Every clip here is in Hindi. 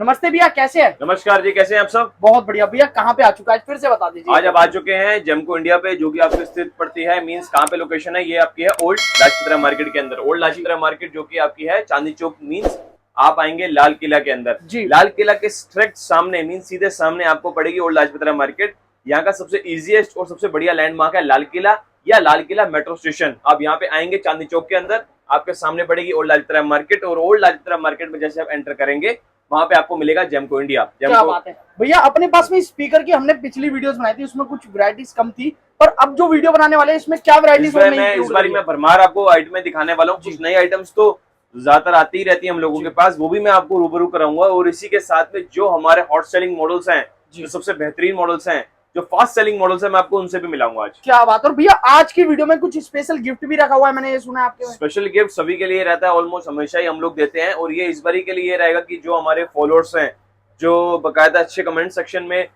नमस्ते भैया, कैसे हैं? नमस्कार जी, कैसे हैं आप सब? बहुत बढ़िया भैया। कहाँ पे आ चुका है फिर से बता दीजिए। आज आप आ चुके हैं जेमको इंडिया पे, जो कि आपकी स्थित पड़ती है, मींस कहाँ पे लोकेशन है, ये आपकी है ओल्ड लाजपतराय मार्केट के अंदर। ओल्ड लाजपतराय मार्केट जो कि आपकी है चांदनी चौक, मींस आप आएंगे लाल किला के अंदर। जी। लाल किला के स्ट्रेट सामने, मींस सीधे सामने आपको पड़ेगी ओल्ड लाजपतराय मार्केट। यहाँ का सबसे इजीएस्ट और सबसे बढ़िया लैंडमार्क है लाल किला या लाल किला मेट्रो स्टेशन। आप यहाँ पे आएंगे चांदनी चौक के अंदर, आपके सामने पड़ेगी ओल्ड लाजपतराय मार्केट, और ओल्ड लाजपतराय मार्केट में जैसे आप एंटर करेंगे वहां पे आपको मिलेगा जेमको इंडिया। क्या बात है भैया। अपने पास में स्पीकर की हमने पिछली वीडियोस बनाई थी, उसमें कुछ वैरायटीज कम थी, पर अब जो वीडियो बनाने वाले हैं इसमें क्या वैरायटीज इस बार मैं भरमार आपको आइटम दिखाने वाला हूँ। कुछ नई आइटम्स तो ज्यादातर आती ही रहती है हम लोगों के पास, वो भी मैं आपको रूबरू कराऊंगा। और इसी के साथ में जो हमारे हॉट सेलिंग मॉडल्स हैं, जो सबसे बेहतरीन मॉडल्स हैं, जो फास्ट सेलिंग मॉडल्स हैं, मैं आपको उनसे भी मिलाऊंगा आज। क्या बात है। और भैया आज की वीडियो में कुछ स्पेशल गिफ्ट भी रखा हुआ है, मैंने ये सुना है आपके में। स्पेशल गिफ्ट सभी के लिए रहता है, ऑलमोस्ट हमेशा ही हम लोग देते हैं। और ये इस बारी के लिए ये रहेगा कि जो हमारे फॉलोअर्स हैं, जो बकायदा अच्छे कमेंट सेक्शन में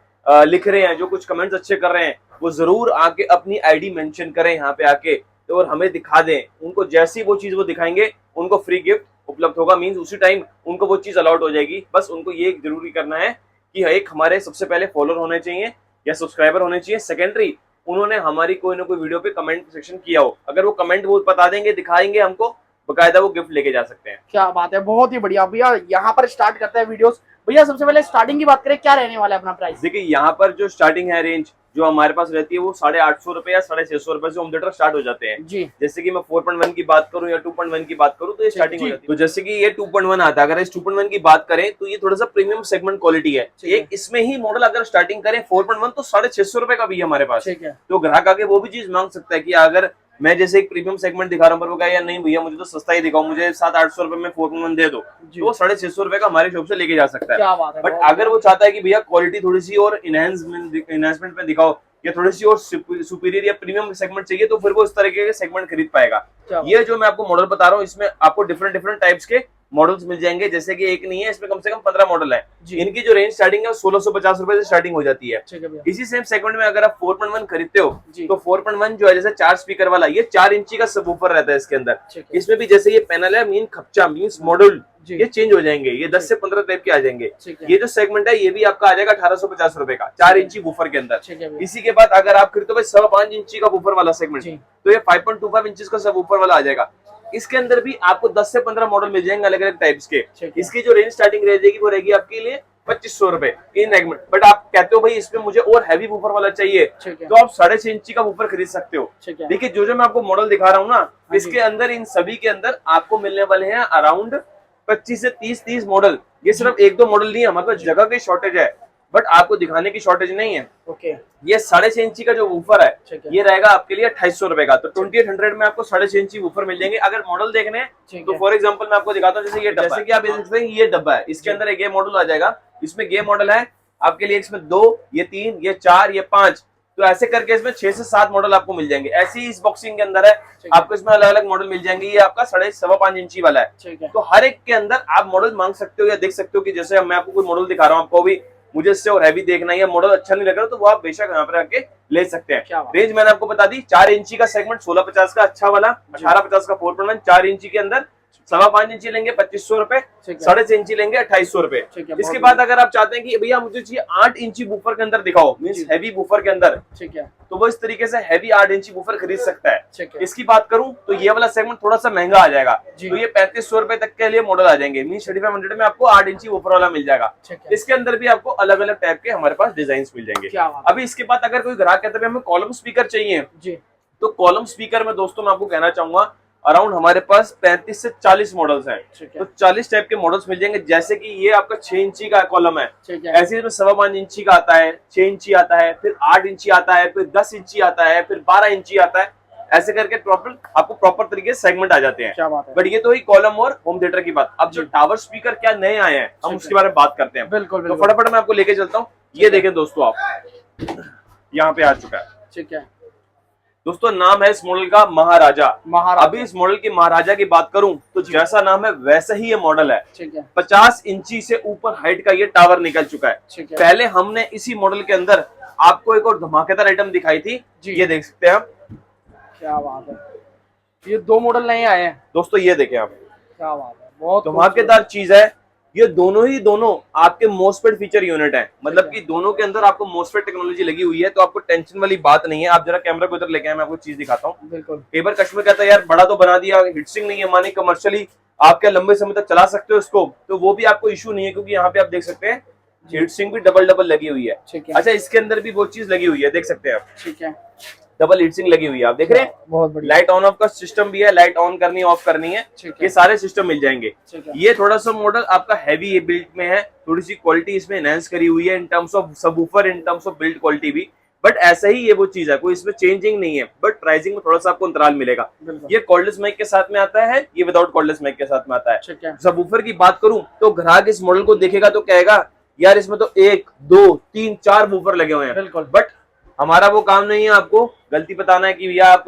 लिख रहे हैं, जो कुछ कमेंट्स अच्छे कर रहे हैं, वो जरूर आके अपनी आईडी मेंशन करें यहाँ पे आके, तो और हमें दिखा दें। उनको जैसी वो चीज वो दिखाएंगे, उनको फ्री गिफ्ट उपलब्ध होगा। मींस उसी टाइम उनको वो चीज अलॉट हो जाएगी। बस उनको ये जरूरी करना है कि एक हमारे सबसे पहले फॉलोअर होने चाहिए या सब्सक्राइबर होने चाहिए। सेकेंडरी, उन्होंने हमारी कोई ना कोई वीडियो पे कमेंट सेक्शन किया हो। अगर वो कमेंट वो बता देंगे, दिखाएंगे हमको, बकायदा वो गिफ्ट लेके जा सकते हैं। क्या बात है, बहुत ही बढ़िया भैया। यहाँ पर स्टार्ट करते हैं वीडियोस। भैया सबसे पहले स्टार्टिंग की बात करें, क्या रहने वाला है अपना प्राइस? देखिए, यहाँ पर जो स्टार्टिंग है रेंज जो हमारे पास रहती है, वो 850 रुपए या 650 रुपए से होम थिएटर स्टार्ट हो जाते हैं जी। जैसे कि मैं 4.1 की बात करूं या 2.1 की बात करूं, तो ये स्टार्टिंग हो जाती है। तो जैसे कि ये 2.1 आता है, अगर इस 2.1 की बात करें तो ये थोड़ा सा प्रीमियम सेगमेंट क्वालिटी है। एक इसमें ही मॉडल अगर स्टार्टिंग करें 4.1 तो 650 रुपए का भी है हमारे पास। तो ग्राहक आके वो भी चीज मांग सकता है कि अगर मैं जैसे एक प्रीमियम सेगमेंट दिखा रहा हूँ, पर वो कहा यार नहीं भैया, मुझे तो सस्ता ही दिखाओ, मुझे 700-800 रुपए में 4.1 दे दो, तो वो 650 रुपए का हमारे शॉप से लेके जा सकता है। बट अगर वो चाहता है कि भैया क्वालिटी थोड़ी सी और इनहेंसमेंट में दिखाओ या थोड़ी सी और सुपीरियर या प्रीमियम सेगमेंट चाहिए, तो फिर वो इस तरीके के सेगमेंट खरीद पाएगा। ये जो मैं आपको मॉडल बता रहा हूँ, इसमें आपको डिफरेंट टाइप्स के मॉडल्स मिल जाएंगे। जैसे कि एक नहीं है, इसमें कम से कम 15 मॉडल है। इनकी जो रेंज स्टार्टिंग है वो 1650 रुपए से स्टार्टिंग हो जाती है। इसी सेम सेगमेंट में अगर आप 4.1 खरीदते हो, तो 4.1 जो है, जैसे 4 स्पीकर वाला, ये 4 इंची का सबवूफर रहता है इसके अंदर। इसमें भी जैसे ये पैनल है, मीन खपचा मीन्स मॉडल, ये चेंज हो जाएंगे। ये 10 से 15 टाइप के आ जाएंगे। ये जो सेगमेंट है, ये भी आपका आ जाएगा 1850 रुपए का, 4 इंची वूफर के अंदर। इसी के बाद अगर आप खरीदते हो 5.5 इंची का वूफर वाला सेगमेंट, तो ये 5.25 इंच का सबवूफर वाला आ जाएगा। इसके अंदर भी आपको 10 से 15 मॉडल मिल जाएंगे अलग अलग टाइप्स के। इसकी जो रेंज स्टार्टिंग रह जाएगी वो रहेगी आपके लिए 2500 रुपए इन सेगमेंट। बट आप कहते हो भाई इसमें मुझे और हैवी वूफर वाला चाहिए, तो आप 6.5 इंची का वूफर खरीद सकते हो। देखिए, जो मैं आपको मॉडल दिखा रहा हूँ ना, इसके अंदर इन सभी के अंदर आपको मिलने वाले हैं अराउंड 25 से 30 मॉडल। ये सिर्फ 1-2 मॉडल नहीं है, हमारे पास जगह की शॉर्टेज है, बट आपको दिखाने की शॉर्टेज नहीं है। ये 6.5 इंची का जो वूफर है, ये रहेगा आपके लिए 2800 रुपए का। तो 2800 में आपको 6.5 इंची वूफर मिल जाएंगे। अगर मॉडल देखने हैं तो फॉर एग्जांपल मैं आपको दिखाता हूँ। जैसे ये डब्बा, जैसे कि आप देख सकते हैं, ये डब्बा है, इसके अंदर एक ये मॉडल आ जाएगा। इसमें ये मॉडल है आपके लिए, इसमें 2, ये 3, ये 4, ये 5, तो ऐसे करके इसमें 6 से 7 मॉडल आपको मिल जाएंगे। ऐसे ही इस बॉक्सिंग के अंदर है, आपको इसमें अलग अलग मॉडल मिल जाएंगे। ये आपका 5.5 इंची वाला है। तो हर एक के अंदर आप मॉडल मांग सकते हो या देख सकते हो कि जैसे मैं आपको कोई मॉडल दिखा रहा हूँ, आपको भी मुझे इससे और हैवी देखना है या मॉडल अच्छा नहीं लग रहा, तो वो आप बेशक यहाँ पर आके ले सकते हैं। रेंज मैंने आपको बता दी, 4 इंची का सेगमेंट 1650 का अच्छा वाला, 1850 का 4.1, 4 इंची के अंदर 5.25 इंची लेंगे 2500 रुपए, 6.5 इंची लेंगे 2800 रुपए। इसके बाद अगर आप चाहते हैं कि भैया मुझे चाहिए 8 इंची वूफर के अंदर दिखाओ, मींस हैवी वूफर के अंदर, तो वो इस तरीके से हैवी 8 इंची वूफर खरीद सकता है। इसकी बात करूं तो ये वाला सेगमेंट थोड़ा सा महंगा आ जाएगा, तो ये 3500 रुपए तक के लिए मॉडल आ जाएंगे। मींस 3500 में आपको 8 इंची वूफर वाला मिल जाएगा। इसके अंदर भी आपको अलग अलग टाइप के हमारे पास डिजाइन मिल जाएंगे। अभी इसके बाद अगर कोई ग्राहक कहता है हमें कॉलम स्पीकर चाहिए, तो कॉलम स्पीकर में दोस्तों मैं आपको कहना चाहूंगा, अराउंड हमारे पास 35 से 40 मॉडल्स हैं। तो 40 टाइप के मॉडल्स मिल जाएंगे। जैसे कि ये आपका 6 इंची का कॉलम है, ऐसे इसमें 5.25 इंची का आता है, 6 इंची आता है, फिर 8 इंची आता है, फिर 10 इंची आता है, फिर 12 इंची आता है। ऐसे करके आपको प्रॉपर तरीके से सेगमेंट आ जाते हैं। बट ये तो ही कॉलम और होम थिएटर की बात। अब जो टावर स्पीकर क्या नए आए हैं, हम उसके बारे में बात करते हैं। बिल्कुल, तो फटाफट मैं आपको लेके चलता हूँ। ये देखें दोस्तों, आप यहाँ पे आ चुका है। दोस्तों, नाम है इस मॉडल का महाराजा। अभी इस मॉडल की महाराजा की बात करूं तो जैसा नाम है वैसा ही ये मॉडल है। 50 इंची से ऊपर हाइट का ये टावर निकल चुका है। पहले हमने इसी मॉडल के अंदर आपको एक और धमाकेदार आइटम दिखाई थी, ये देख सकते हैं आप। क्या बात है, ये 2 मॉडल नए आए हैं दोस्तों, ये देखें आप। क्या बात है, बहुत धमाकेदार चीज है। ये दोनों आपके मोस्टफेट फीचर यूनिट है, मतलब कि दोनों के अंदर आपको मोस्टफेट टेक्नोलॉजी लगी हुई है, तो आपको टेंशन वाली बात नहीं है। आप जरा कैमरा को उधर लेके आए, मैं आपको चीज दिखाता हूँ। बिल्कुल। कई बार कस्टमर कहता है यार बड़ा तो बना दिया, हिटसिंग नहीं है, माने कमर्शियली आप क्या लंबे समय तक चला सकते हो इसको, तो वो भी आपको इशू नहीं है, क्योंकि यहाँ पे आप देख सकते हैं हीटसिंग भी डबल लगी हुई है। ठीक है। अच्छा, इसके अंदर भी वो चीज लगी हुई है, देख सकते हैं आप। ठीक है। डबल हीटसिंग लगी हुई है, आप देख रहे हैं। बहुत बढ़िया। लाइट ऑन ऑफ का सिस्टम भी है, लाइट ऑन करनी ऑफ करनी है, ये सारे सिस्टम मिल जाएंगे। ये थोड़ा सा मॉडल आपका हैवी बिल्ड में है, थोड़ी सी क्वालिटी इसमें एनहांस करी हुई है in terms of subwoofer, in terms of build quality भी, बट ऐसा ही ये वो चीज है, कोई इसमें चेंजिंग नहीं है, बट प्राइसिंग में थोड़ा सा आपको अंतराल मिलेगा। ये कॉर्डलेस माइक के साथ में आता है, ये विदाउट कॉर्डलेस माइक के साथ में आता है। सबवूफर की बात करूं तो ग्राहक इस मॉडल को देखेगा तो कहेगा यार इसमें तो 1 2 3 4 वूफर लगे हुए हैं, बट हमारा वो काम नहीं है आपको गलती बताना है कि भैया आप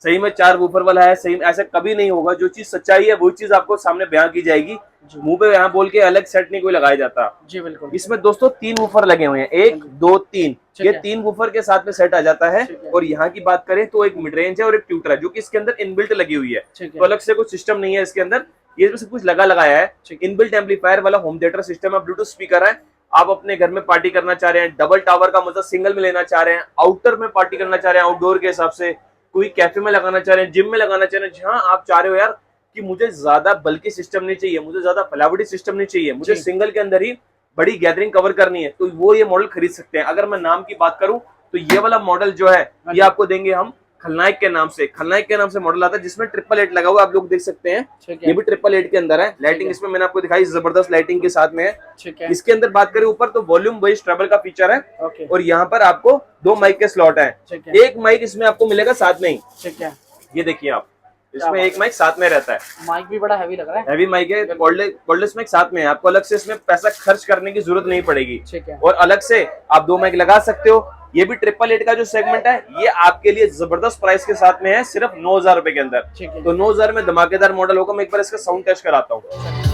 सही में 4 वूफर वाला है, सही में ऐसा कभी नहीं होगा। जो चीज सच्चाई है वो चीज आपको सामने बयां की जाएगी, मुंह पे यहाँ बोल के अलग सेट नहीं कोई लगाया जाता जी। बिल्कुल। इसमें दोस्तों 3 वूफर लगे हुए हैं, 1 2 3, ये 3 वूफर के साथ में सेट आ जाता है। और यहाँ की बात करें तो एक मिड रेंज है और एक ट्यूटर है, जो कि इसके अंदर इनबिल्ट लगी हुई है, तो अलग से कुछ सिस्टम नहीं है इसके अंदर, ये सब कुछ लगाया है। इनबिल्ट एम्पलीफायर वाला होम थिएटर सिस्टम है, ब्लूटूथ स्पीकर है। आप अपने घर में पार्टी करना चाह रहे हैं, डबल टावर का मजा सिंगल में लेना चाह रहे हैं, आउटर में पार्टी करना चाह रहे हैं आउटडोर के हिसाब से, कोई कैफे में लगाना चाह रहे हैं, जिम में लगाना चाह रहे हैं, जहां आप चाह रहे हो यार कि मुझे ज्यादा बल्कि सिस्टम नहीं चाहिए, मुझे ज्यादा फैलावटी सिस्टम नहीं चाहिए, मुझे सिंगल के अंदर ही बड़ी गैदरिंग कवर करनी है, तो वो ये मॉडल खरीद सकते हैं। अगर मैं नाम की बात करूं तो ये वाला मॉडल जो है ये आपको देंगे हम खलनायक के नाम से मॉडल आता है, जिसमें 888 लगा हुआ आप लोग देख सकते हैं। ये भी 888 के अंदर है। लाइटिंग इसमें मैंने आपको दिखाई, जबरदस्त लाइटिंग के साथ में है। इसके अंदर बात करें ऊपर तो वॉल्यूम बेस्ड ट्रबल का फीचर है, और यहाँ पर आपको 2 माइक के स्लॉट है। एक माइक इसमें आपको मिलेगा साथ में ही, ठीक है, ये देखिए आप, इसमें एक माइक साथ में रहता है। माइक भी बड़ा हैवी लग रहा है, हैवी माइक है, कॉर्डलेस माइक साथ में है, आपको अलग से इसमें पैसा खर्च करने की जरूरत नहीं पड़ेगी, और अलग से आप 2 माइक लगा सकते हो। ये भी 888 का जो सेगमेंट है ये आपके लिए जबरदस्त प्राइस के साथ में है, सिर्फ 9,000 रुपए के अंदर। तो 9,000 में धमाकेदार मॉडल होगा। मैं एक बार इसका साउंड टेस्ट कराता हूँ।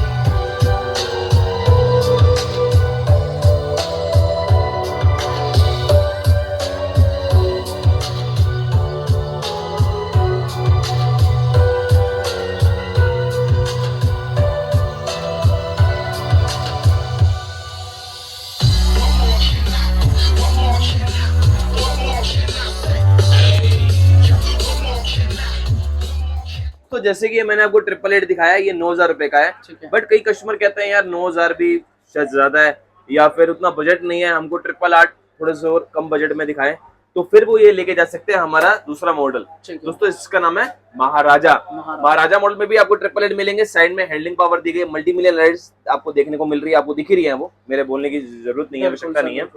तो जैसे कि मैंने आपको 888 दिखाया, ये 9,000 रुपए का है, बट कई कस्टमर कहते हैं यार 9,000 भी शायद ज्यादा है, या फिर उतना बजट नहीं है, हमको 888 थोड़े से और कम बजट में दिखाएं, तो फिर वो ये लेके जा सकते हैं हमारा दूसरा मॉडल। दोस्तों इसका नाम है महाराजा। महाराजा मॉडल में भी आपको 888 मिलेंगे, साइड में हैंडलिंग पावर दी गई, मल्टी मिलियन लाइट्स आपको देखने को मिल रही है, आपको दिख रही है, वो मेरे बोलने की जरूरत नहीं है, आवश्यकता नहीं है।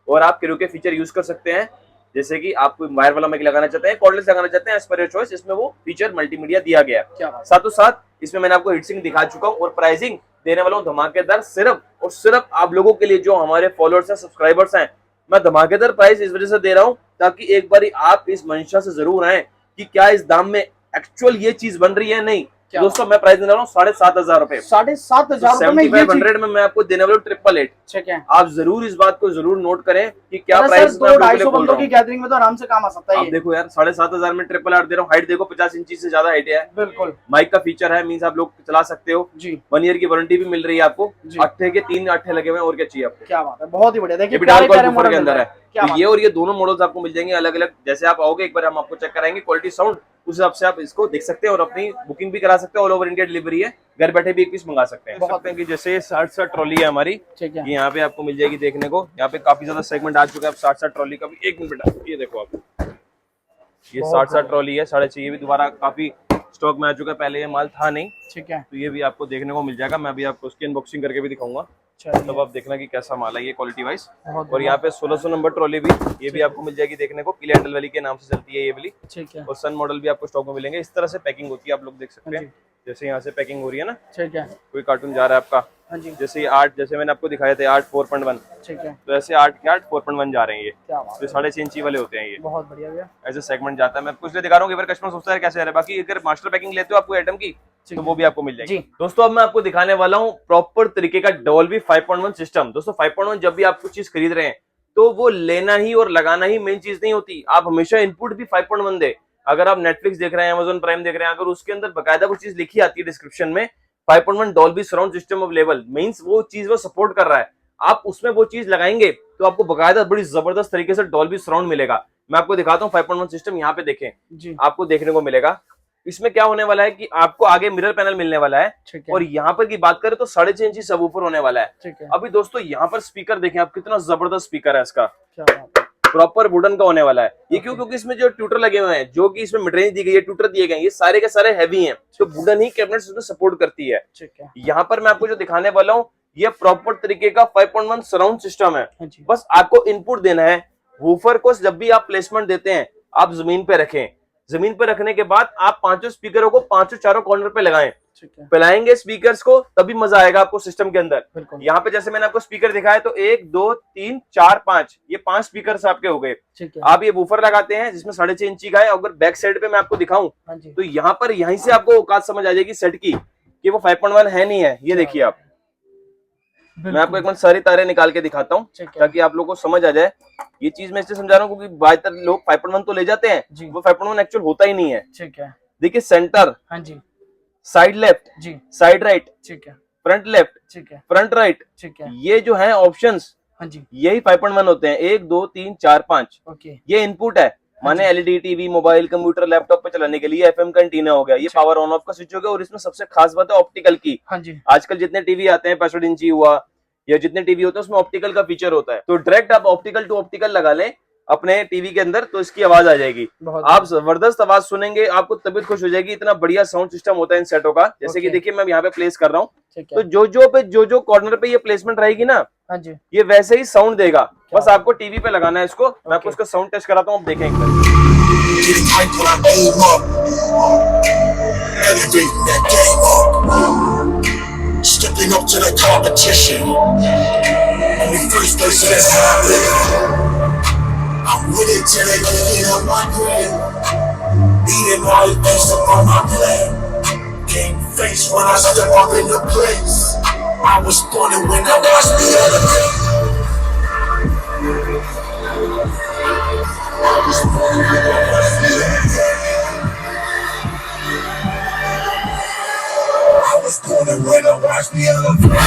और आप किरो के फीचर यूज कर सकते हैं, जैसे कि आप कोई वायर वाला माइक लगाना चाहते हैं, कॉर्डलेस लगाना चाहते हैं, एज पर योर चॉइस, इसमें वो फीचर मल्टीमीडिया दिया गया है। साथों साथ इसमें मैंने आपको हीटसिंग दिखा चुका हूँ, और प्राइसिंग देने वाला हूँ धमाकेदार, सिर्फ और सिर्फ आप लोगों के लिए, जो हमारे फॉलोअर्स हैं, सब्सक्राइबर्स हैं। मैं धमाकेदार प्राइस इस वजह से दे रहा हूँ ताकि एक बार आप इस मंशा से जरूर आए कि क्या इस दाम में एक्चुअल ये चीज बन रही है। नहीं दोस्तों, मैं प्राइस देने वाला हूँ 7,500 रुपए। 7,500 में मैं आपको देने वाला हूँ 888। ठीक है, आप जरूर इस बात को जरूर नोट करें कि क्या प्राइस 200-250 बंदों की गैदरिंग में तो आराम से काम आ सकता है। आप देखो यार 7,500 में 888 दे रहा हूँ। हाइट देखो 50 इंची से ज्यादा हाइट है। बिल्कुल, माइक का फीचर है, मींस आप लोग चला सकते हो जी। 1 ईयर की वारंटी भी मिल रही है आपको। 8 के 3 8 लगे हुए, और क्या चाहिए आपको। क्या बात है, बहुत ही बढ़िया। देखिए के अंदर है, तो ये और ये दोनों मॉडल्स आपको मिल जाएंगे अलग अलग। जैसे आप आओगे एक बार हम आपको चेक कराएंगे क्वालिटी साउंड, उस हिसाब से आप इसको देख सकते हैं और अपनी बुकिंग भी करा सकते हैं। ऑल ओवर इंडिया डिलीवरी है, घर बैठे भी एक पीस मंगा सकते हैं। सकते हैं कि जैसे 60 ट्रॉली है हमारी, ये यहाँ पे आपको मिल जाएगी देखने को। यहाँ पे काफी ज्यादा सेगमेंट आ चुका है 60 ट्रॉली का भी। 1 मिनट बेटा, ये देखो आप, ये 60 ट्रॉली है, 6.5 ये भी दोबारा काफी स्टॉक में आ चुका है, पहले ये माल था नहीं। ठीक है, तो ये भी आपको देखने को मिल जाएगा। मैं भी आपको उसकी अनबॉक्सिंग करके भी दिखाऊंगा, तब आप देखना कि कैसा माल है ये क्वालिटी वाइज। और यहाँ पे 1600 नंबर ट्रॉली भी, ये भी आपको मिल जाएगी देखने को। क्लियंटल वाली के नाम से चलती है ये वाली। ठीक है, और सन मॉडल भी आपको स्टॉक में मिलेंगे। इस तरह से पैकिंग होती है, आप लोग देख सकते हैं। जैसे यहाँ से पैकिंग हो रही है ना, ठीक है, कोई कार्टून जा रहा है आपका, जैसे ये 8, जैसे मैंने आपको दिखाया था 8 4.1, ठीक है, तो ऐसे 8 के 8 4.1 जा रहे हैं ये, तो 6.5 इंची वाले होते हैं ये। बहुत बढ़िया भैया, ऐसे सेगमेंट जाता है। मैं कुछ दिखा रहा हूँ, कस्टमर सोचता है कैसे आ रहा है। बाकी अगर मास्टर पैकिंग लेते हो आपको आइटम की, तो वो भी आपको मिल जाएगी। दोस्तों अब मैं आपको दिखाने वाला हूँ प्रॉपर तरीके का डॉल्बी 5.1 सिस्टम। दोस्तों 5.1 जब भी आप कुछ चीज खरीद रहे हैं तो वो लेना ही और लगाना ही मेन चीज नहीं होती। आप हमेशा इनपुट भी 5.1 दे। अगर आप नेटफ्लिक्स देख रहे हैं, अमेज़न प्राइम देख रहे हैं, अगर उसके अंदर बकायदा कुछ चीज लिखी आती है डिस्क्रिप्शन में 5.1 Dolby surround system available, means वो चीज वो सपोर्ट कर रहा है। आप उसमें वो चीज लगाएंगे तो आपको बकायदा बड़ी जबरदस्त तरीके से डॉल्बी सराउंड मिलेगा। मैं आपको दिखाता हूँ 5.1 सिस्टम, यहाँ पे देखें जी, आपको देखने को मिलेगा। इसमें क्या होने वाला है कि आपको आगे मिरर पैनल मिलने वाला है, ठीक है, और यहाँ पर की बात करें तो 6.5 इंची सबवूफर होने वाला है। ठीक है, अभी दोस्तों यहाँ पर स्पीकर देखें आप, कितना जबरदस्त स्पीकर है इसका, क्या बात है, प्रॉपर वुडन का होने वाला है। ये क्यों? Okay. क्योंकि इसमें जो ट्यूटर लगे हुए हैं, जो कि इसमें मिडरेंज दी गई है, ट्यूटर दिए गए हैं, ये सारे के सारे हैवी हैं, तो वुडन ही कैबिनेट इसमें सपोर्ट करती है। ठीक है, यहाँ पर मैं आपको जो दिखाने वाला हूँ, ये प्रॉपर तरीके का 5.1 सराउंड सिस्टम है। हाँ जी, बस आपको इनपुट देना है। वूफर को जब भी आप प्लेसमेंट देते हैं, आप जमीन पे रखें। जमीन पे रखने के बाद आप पांचों स्पीकरों को पांचों चारों कॉर्नर पे लगाएं, ठीक है, फैलाएंगे स्पीकर्स को, तभी मजा आएगा आपको सिस्टम के अंदर। बिल्कुल, यहाँ पे जैसे मैंने आपको स्पीकर दिखाया तो 1 2 3 4 5, ये 5 स्पीकर आपके हो गए। ठीक है, आप ये वूफर लगाते हैं जिसमें 6.5 इंची का है। अगर बैक साइड पे मैं आपको दिखाऊं हाँ जी, तो यहाँ पर यहीं से आपको औकात समझ आ जाएगी सेट की कि वो 5.1 है नहीं है। ये देखिए आप, मैं आपको एक बार सारी तारे निकाल के दिखाता हूँ ठीक है, ताकि आप लोगों को समझ आ जाए। ये चीज मैं इसलिए समझा रहा हूँ क्योंकि ज्यादातर लोग 5.1 तो ले जाते हैं, जी, वो 5.1 एक्चुअल होता ही नहीं है। ठीक है, देखिए सेंटर, हाँ जी, साइड लेफ्ट, जी, साइड राइट, ठीक है, फ्रंट लेफ्ट, ठीक है, फ्रंट राइट, ठीक है, ये जो है ऑप्शंस, हाँ जी, यही 5.1 होते हैं। 1 2 3 4 5, ओके, ये इनपुट है। माने LED TV, mobile, computer, laptop पे चलाने के लिए एफएम का एंटीना हो गया, ये पावर ऑन ऑफ का स्विच हो गया। और इसमें सबसे खास बात है ऑप्टिकल की। हाँ जी, आजकल जितने टीवी आते हैं 65 इंची हुआ या जितने टीवी होते हैं उसमें ऑप्टिकल का फीचर होता है, तो डायरेक्ट आप ऑप्टिकल टू ऑप्टिकल लगा लें अपने टीवी के अंदर तो इसकी आवाज आ जाएगी। बहुत आप जबरदस्त आवाज सुनेंगे, आपको तबीयत खुश हो जाएगी। इतना बढ़िया साउंड सिस्टम होता है इन सेटों का। जैसे कि Okay. देखिए मैं यहाँ पे प्लेस कर रहा हूँ, ठीक तो है, जो कॉर्नर पे ये प्लेसमेंट रहेगी ना, हाँ जी, ये वैसे ही साउंड देगा। क्या बस आपको टीवी पे लगाना है इसको। मैं आपको Okay. इसका साउंड टेस्ट कराता हूँ, आप देखें एक बार। Getting hype when I aim up, elevating that game up, stepping up to the competition. Only first place in this happening. I'm with it till they let it on my grave. Eating all the things up on my plate. Game face when I step up in the place. I was born and when I watched the elevate. I was born and when I watched the elevate. I was born and when I watched the elevate.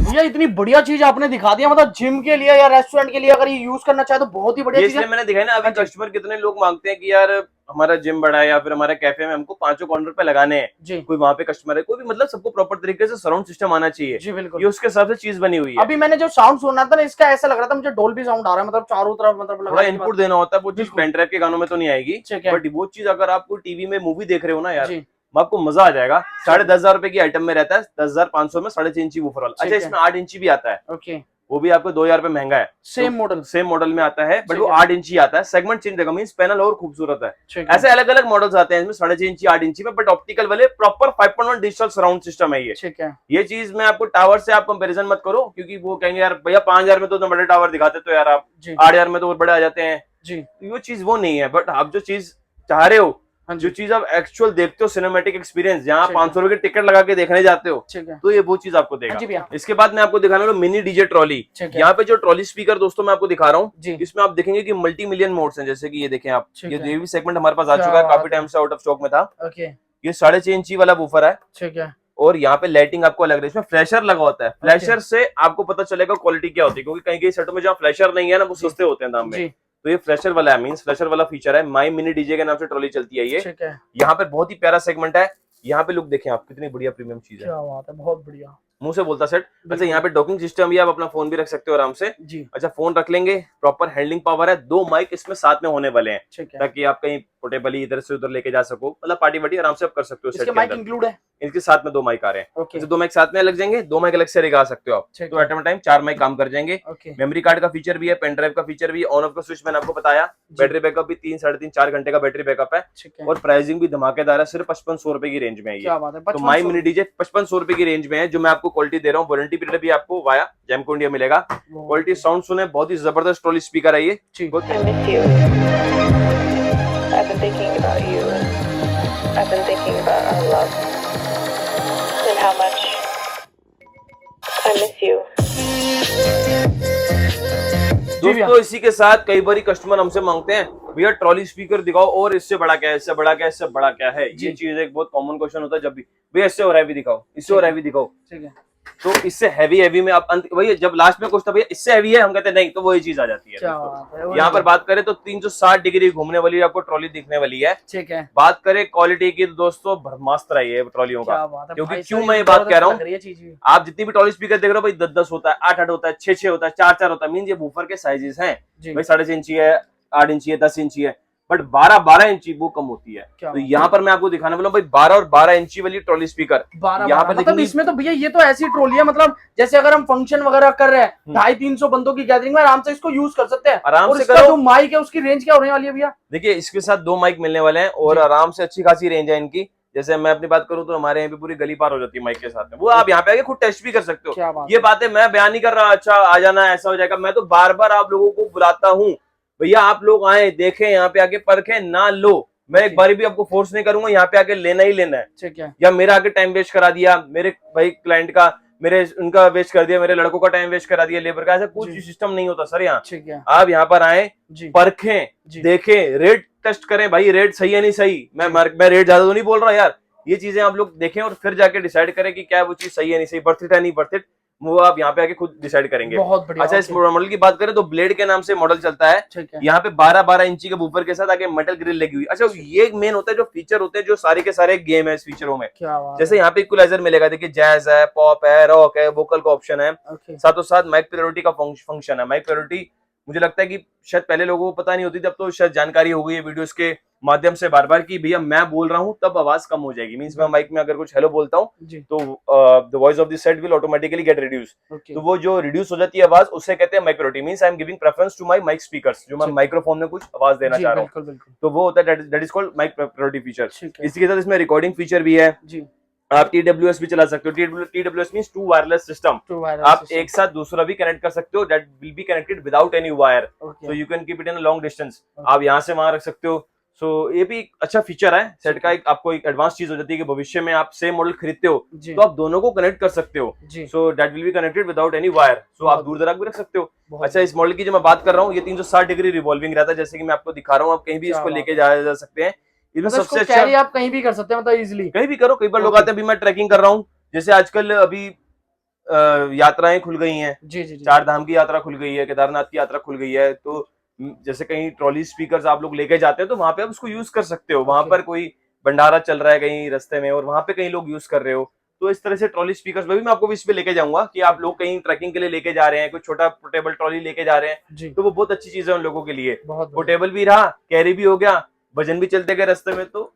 भैया इतनी बढ़िया चीज आपने दिखा दिया, मतलब जिम के लिए या रेस्टोरेंट के लिए अगर ये यूज करना चाहे तो बहुत ही बढ़िया ये चीज है। इसलिए मैंने दिखाया ना, अभी कस्टमर कितने लोग मांगते हैं कि यार हमारा जिम बड़ा है या फिर हमारे कैफे में हमको पांचों कॉर्नर पे लगाने हैं। जी, कोई वहां पे कस्टमर है, कोई भी, मतलब सबको प्रॉपर तरीके से सराउंड सिस्टम आना चाहिए। जी, बिल्कुल। ये उसके हिसाब से चीज बनी हुई है। अभी मैंने जो साउंड सुना था ना, इसका ऐसा लग रहा था मुझे डोल्बी साउंड आ रहा है, मतलब चारों तरफ, मतलब थोड़ा लगाने के इनपुट बाद। देना होता है, वो चीज बिल्कुल। पेन ड्राइव के गानों में तो नहीं आएगी। ठीक है। बट वो चीज अगर आपको टीवी में मूवी देख रहे हो ना यार, जी, आपको मजा आ जाएगा। 10,500 रुपए की आइटम में रहता है, 10,500 में 6.5 इंची वूफर वाला। ठीक अच्छा, है। इसमें 8 इंची भी आता है, ओके, वो भी आपको 2,000 रुपए महंगा है। सेम मॉडल, सेम मॉडल में आता है, बट ठीक वो है। 8 इंची आता है। सेगमेंट चेंज रहेगा, मींस पैनल और खूबसूरत है। ठीक है, ऐसे अलग अलग मॉडल्स आते हैं इसमें 6.5 इंची 8 इंची में, बट ऑप्टिकल वाले प्रॉपर 5.1 डिजिटल सराउंड सिस्टम है ये। ठीक है, ये चीज मैं आपको टावर से आप कंपैरिजन मत करो, क्योंकि वो कहेंगे यार भैया 5,000 में तो इतने बड़े टावर दिखाते तो यार आप जी, 8,000 में तो और बड़े आ जाते हैं। जी, वो चीज वो नहीं है। बट आप जो चीज चाह रहे हो, हाँ जो जी, चीज आप एक्चुअल देखते हो, सिनेमैटिक एक्सपीरियंस, जहाँ ठीक है। 500 रुपए की टिकट लगा के देखने जाते हो, ठीक है, तो ये वो चीज आपको हाँ जी देगा। भैया, इसके बाद मैं आपको दिखाने वाला मिनी डीजे ट्रॉली। ठीक है, यहाँ पे जो ट्रॉली स्पीकर दोस्तों मैं आपको दिखा रहा हूँ, जी, इसमें आप देखेंगे कि मल्टी मिलियन मोड्स हैं। जैसे कि ये देखें आप, ठीक ये है। भी सेगमेंट हमारे पास आ क्या चुका है, बात काफी है। टाइम से आउट ऑफ स्टॉक में था। ओके, ये 6.5 इंची वाला वूफर है, ठीक है, और यहाँ पे लाइटिंग आपको अलग है। इसमें फ्लैशर लगा होता है, फ्लैशर से आपको पता चलेगा क्वालिटी क्या होती है, क्योंकि कहीं कहीं सेटों में जहाँ फ्लैशर नहीं है ना, वो सस्ते होते हैं दाम में। जी, तो ये फ्लैशर वाला है, मींस फ्लैशर वाला फीचर है। माई मिनी डीजे के नाम से ट्रॉली चलती है ये। ठीक है, यहाँ पे बहुत ही प्यारा सेगमेंट है। यहाँ पे लुक देखें आप, कितनी बढ़िया प्रीमियम चीज है, क्या बात है, बहुत बढ़िया, मुंह से बोलता सेट। अच्छा, बिल्कुल। यहाँ पे डॉकिंग सिस्टम भी, आप अपना फोन भी रख सकते हो आराम से। जी, अच्छा, फोन रख लेंगे, प्रॉपर हैंडलिंग पावर है। 2 माइक इसमें साथ में होने वाले हैं, ठीक है। ताकि आप कहीं पोर्टेबली इधर से उधर लेके जा सको, मतलब पार्टी वार्टी आराम से आप कर सकते हो सेट इसके के माइक अंदर। इंक्लूड है? इनके साथ में 2 माइक आ रहे हैं। ओके, जैसे 2 माइक साथ में लग जाएंगे, 2 माइक अलग से लगा सकते हो आप, ठीक तो है, एट अ टाइम 4 माइक काम कर जाएंगे। ओके, मेमोरी कार्ड का फीचर भी है, पेन ड्राइव का फीचर भी है, ऑन ऑफ का स्विच मैंने आपको बताया। बैटरी बैकअप भी 3 साढ़े 3 4 घंटे का बैटरी बैकअप है, ठीक है, और प्राइसिंग भी धमाकेदार है। सिर्फ 5500 रुपए की रेंज में है ये। क्या बात है, तो माई 5500 मिनी डीजे 5500 रुपए की रेंज में है, जो मैं आपको क्वालिटी दे रहा हूँ। वारंटी पीरियड भी आपको वाया जैमको इंडिया मिलेगा। क्वालिटी साउंड सुने, बहुत ही जबरदस्त ट्रॉली स्पीकर है ये। जी, I miss you. I've been thinking about you. I've been thinking about our love and how much I miss you. भैया। दोस्तों इसी के साथ कई बार कस्टमर हमसे मांगते हैं भैया ट्रॉली स्पीकर दिखाओ और इससे बड़ा क्या है, इससे बड़ा क्या है, इससे बड़ा क्या है। ये चीज एक बहुत कॉमन क्वेश्चन होता है जब भी, भैया इससे और हैवी दिखाओ, इससे और हैवी दिखाओ। ठीक है। तो इससे हैवी में आप भैया जब लास्ट में पूछता भैया इससे हैवी है, हम कहते हैं नहीं, तो वही चीज आ जाती है। यहाँ पर बात करें तो 360 डिग्री घूमने वाली आपको ट्रॉली दिखने वाली है। ठीक है। बात करें क्वालिटी की तो दोस्तों ब्रह्मास्त्र है ये ट्रॉलियों का। क्योंकि क्यों मैं ये बात कह रहा हूँ, आप जितनी भी ट्रॉली स्पीकर देख रहे हो भाई 10-10 होता है, 8-8 होता है, 6-6 होता है, 4-4 होता है, मीन ये वूफर के साइजेस हैं भाई। 6.5 इंची है, 8 इंची है, 10 इंची है, बट 12-12 इंची वो कम होती है। तो यहाँ पर मैं आपको दिखाने वाला हूँ भाई 12 और 12 इंची वाली ट्रॉली स्पीकर। यहाँ पर मतलब इसमें तो भैया ये तो ऐसी ट्रॉली है, मतलब जैसे अगर हम फंक्शन वगैरह कर रहे हैं 250-300 बंदों की गैदरिंग में आराम से इसको यूज कर सकते हैं। आराम और से इसका करो। जो माइक है उसकी रेंज क्या होने वाली है भैया? देखिए इसके साथ 2 माइक मिलने वाले हैं और आराम से अच्छी खासी रेंज है इनकी। जैसे मैं अपनी बात करूं तो हमारे यहाँ पे पूरी गली पार हो जाती है माइक के साथ में, वो आप यहाँ पे आके खुद टेस्ट भी कर सकते हो। ये बातें मैं बयान नहीं कर रहा, अच्छा आ जाना ऐसा हो जाएगा, मैं तो बार बार आप लोगों को बुलाता हूँ भैया आप लोग आए, देखें, यहाँ पे आके परखें, ना लो। मैं एक बारी भी आपको फोर्स नहीं करूंगा, यहाँ पे आके लेना ही लेना है। ठीक है। या मेरा आके टाइम वेस्ट करा दिया, मेरे भाई क्लाइंट का, उनका वेस्ट कर दिया, मेरे लड़कों का टाइम वेस्ट करा दिया, लेबर का, ऐसा कुछ सिस्टम नहीं होता सर यहाँ। ठीक है। आप यहाँ पर आए, परखें, देखें, रेट टेस्ट करें भाई, रेट सही है नहीं सही। मैं रेट ज्यादा तो नहीं बोल रहा यार, ये चीजें आप लोग देखें और फिर जाके डिसाइड करें कि क्या वो चीज सही है नहीं सही, वर्थ इट है नहीं वर्थ इट, वो आप यहाँ पे आके खुद डिसाइड करेंगे। बहुत बढ़िया। अच्छा इस मॉडल की बात करें तो ब्लेड के नाम से मॉडल चलता है। यहाँ पे 12-12 इंची के बूफर के साथ आगे मेटल ग्रिल लगी हुई। अच्छा ये मेन होता है जो फीचर होते हैं, जो सारे के सारे गेम है इस फीचरों में। जैसे यहाँ पे इक्वलाइजर मिलेगा, देखिए जैज है, पॉप है, रॉक है, वोकल का ऑप्शन है, साथों साथ माइक प्रायोरिटी का फंक्शन है। माइक प्रायोरिटी मुझे लगता है कि शायद पहले लोगों को पता नहीं होती थी, अब तो शायद जानकारी हो गई है वीडियोस के माध्यम से बार बार कि भैया मैं बोल रहा हूं तब आवाज कम हो जाएगी। मींस मैं माइक में अगर कुछ हेलो बोलता हूं तो the voice of the set will automatically get reduce. तो वो जो रिड्यूस हो जाती है आवाज, उसे कहते हैं mic priority. Means I am giving preference to my mic speakers, जो मैं माइक्रोफोन में कुछ आवाज देना चाह रहा हूँ, तो वो होता है that is called mic priority feature. इसी के साथ इसमें रिकॉर्डिंग फीचर भी है। आप TWS भी चला सकते हो। TWS means two wireless system. आप एक साथ दूसरा भी कनेक्ट कर सकते हो, that will be connected without any wire, so you can keep it in a long distance. आप यहाँ से वहां रख सकते हो। सो ये भी अच्छा फीचर है सेट का। एक आपको एक एडवांस चीज हो जाती है कि भविष्य में आप सेम मॉडल खरीदते हो तो आप दोनों को कनेक्ट कर सकते हो। So that will be connected without any wire, so आप दूर दराज भी रख सकते हो। अच्छा इस मॉडल की जो मैं बात कर रहा हूँ, ये 360 डिग्री रिवॉल्विंग रहता है, जैसे कि मैं आपको दिखा रहा हूँ। आप कहीं भी इसको लेके जा सकते हैं। इसमें सबसे अच्छा आप कहीं भी कर सकते हैं, मतलब इजीली कहीं भी करो। कई बार लोग आते हैं, अभी मैं ट्रैकिंग कर रहा हूँ, जैसे आजकल अभी यात्राएं खुल गई हैं, 4 धाम की यात्रा खुल गई है, केदारनाथ की यात्रा खुल गई है, तो जैसे कहीं ट्रॉली स्पीकर्स आप लोग लेके जाते हैं तो वहां पे आप उसको यूज कर सकते हो। वहां पर कोई भंडारा चल रहा है कहीं रास्ते में और वहां पे कहीं लोग यूज कर रहे हो, तो इस तरह से ट्रॉली स्पीकर्स में भी मैं आपको इस पे लेके जाऊंगा कि आप लोग कहीं ट्रैकिंग के लिए लेके जा रहे हैं, कोई छोटा पोर्टेबल ट्रॉली लेके जा रहे हैं, तो वो बहुत अच्छी चीज है उन लोगों के लिए। पोर्टेबल भी रहा, कैरी भी हो गया, भजन भी चलते गए रास्ते में, तो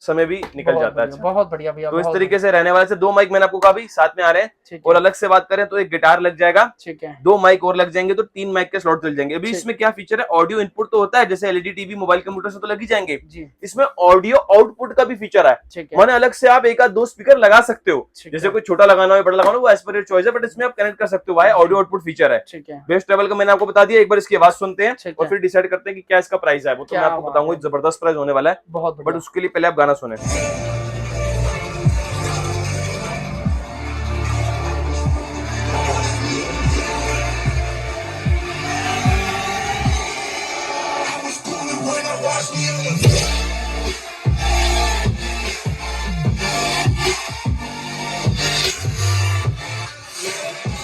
समय भी निकल जाता है। बहुत बढ़िया भैया। तो इस तरीके से रहने वाले से 2 माइक मैंने आपको कहा भी साथ में आ रहे हैं। और अलग से बात करें तो एक गिटार लग जाएगा, 2 माइक और लग जाएंगे, तो 3 माइक के स्लॉट चल जाएंगे। अभी इसमें क्या फीचर है, ऑडियो इनपुट तो होता है, जैसे एलईडी टीवी मोबाइल कंप्यूटर से तो लग ही जाएंगे, इसमें ऑडियो आउटपुट का भी फीचर है। माने अलग से आप 1-2 स्पीकर लगा सकते हो, जैसे कोई छोटा लगाना हो बड़ा लगाना हो, वो एज पर योर चॉइस है, बट इसमें आप कनेक्ट कर सकते हो। ऑडियो आउटपुट फीचर है। बेस ट्रेवल का मैंने आपको बता दिया, एक बार इसकी आवाज सुनते हैं और फिर डिसाइड करते हैं कि क्या इसका प्राइस है। वो तो मैं आपको बताऊंगा, जबरदस्त प्राइस होने वाला है, बट उसके लिए पहले आप गाना सुने।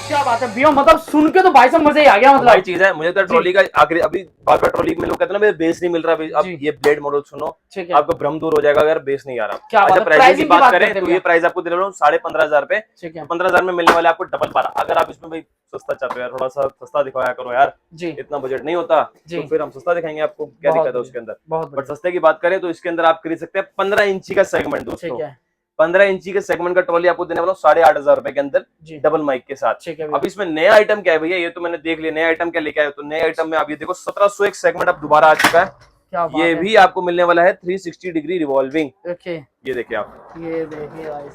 क्या बात है भैया, मतलब सुन के तो भाई साहब मजा ही आ गया। मतलब भाई चीज है, मुझे तो ट्रॉली का आखिरी अभी बार-बार ट्रॉली में लोग कहते हैं ना बेस नहीं मिल रहा, अब ये ब्लेड मॉडल सुनो, आपको भ्रम दूर हो जाएगा अगर बेस नहीं आ रहा। अच्छा प्राइस की बात करें तो ये प्राइस आपको दे रहा हूँ 15,500 रुपए। 15,000 में मिलने वाले आपको डबल 12। अगर आप इसमें भाई सस्ता चाहते हो यार, थोड़ा सा सस्ता दिखाया करो यार, इतना बजट नहीं होता, तो फिर हम सस्ता दिखाएंगे आपको, क्या दिक्कत है उसके अंदर। बट सस्ते की बात करें तो इसके अंदर आप खरीद सकते हैं 15 इंची का सेगमेंट। दोस्तों 15 इंची के सेगमेंट का ट्रॉली आपको देने वाला हूं 8,500 रुपए के अंदर, डबल माइक के साथ। अब इसमें नया आइटम क्या है भैया, ये तो मैंने देख लिया, नया आइटम क्या लेके आए। तो नए आइटम में आप ये देखो 1701 सेगमेंट अब दोबारा आ चुका है। ये भी आपको मिलने वाला है 360 डिग्री रिवॉल्विंग। ये देखिए आप, ये देखिए भाई,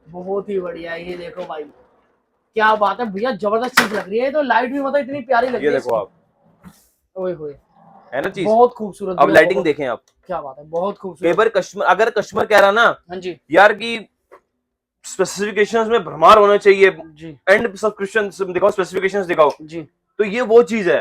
बहुत ही बढ़िया। ये देखो भाई, क्या बात है भैया, जबरदस्त चीज लग रही है। तो लाइट भी मतलब इतनी प्यारी लग रही है। ये देखो आप, ओए होए, है ना चीज, बहुत खूबसूरत। अब लाइटिंग देखें आप, क्या बात है, बहुत खूबसूरत। कई बार कस्टमर, अगर कस्टमर कह रहा ना यार कि स्पेसिफिकेशंस में भरमार होना चाहिए, एंड सब्सक्रिप्शन दिखाओ, स्पेसिफिकेशंस दिखाओ, तो ये वो चीज है।